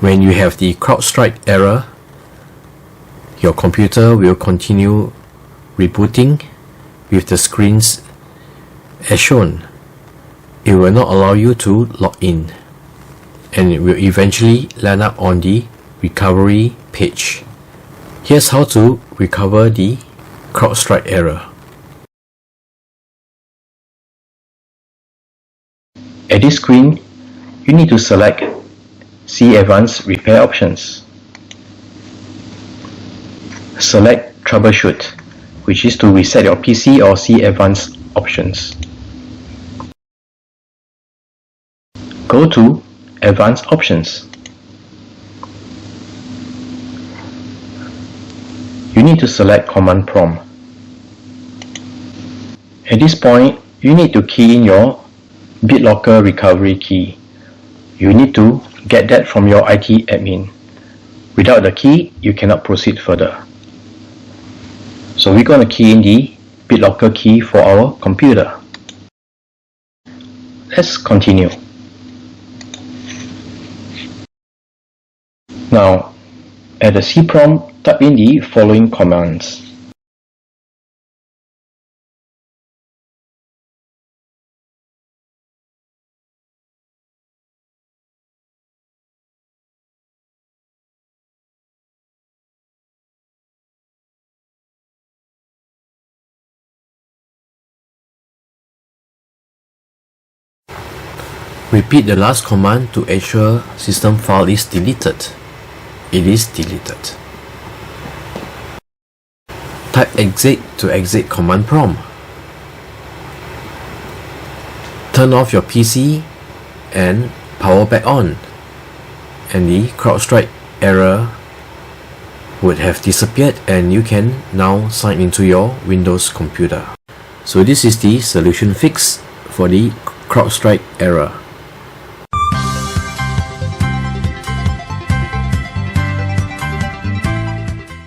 When you have the CrowdStrike error, your computer will continue rebooting with the screens as shown. It will not allow you to log in, and it will eventually land up on the recovery page. Here's how to recover the CrowdStrike error. At this screen, you need to select See Advanced Repair Options. Select Troubleshoot, which is to reset your PC, or See Advanced Options. Go to Advanced Options. You need to select Command Prompt. At this point, you need to key in your BitLocker recovery key. You need to get that from your IT admin. Without the key, you cannot proceed further. So we're going to key in the BitLocker key for our computer. Let's continue. Now, at the C prompt, type in the following commands. Repeat the last command to ensure system file is deleted. It is deleted. Type exit to exit command prompt. Turn off your PC and power back on, and the CrowdStrike error would have disappeared, and you can now sign into your Windows computer. So this is the solution fix for the CrowdStrike error.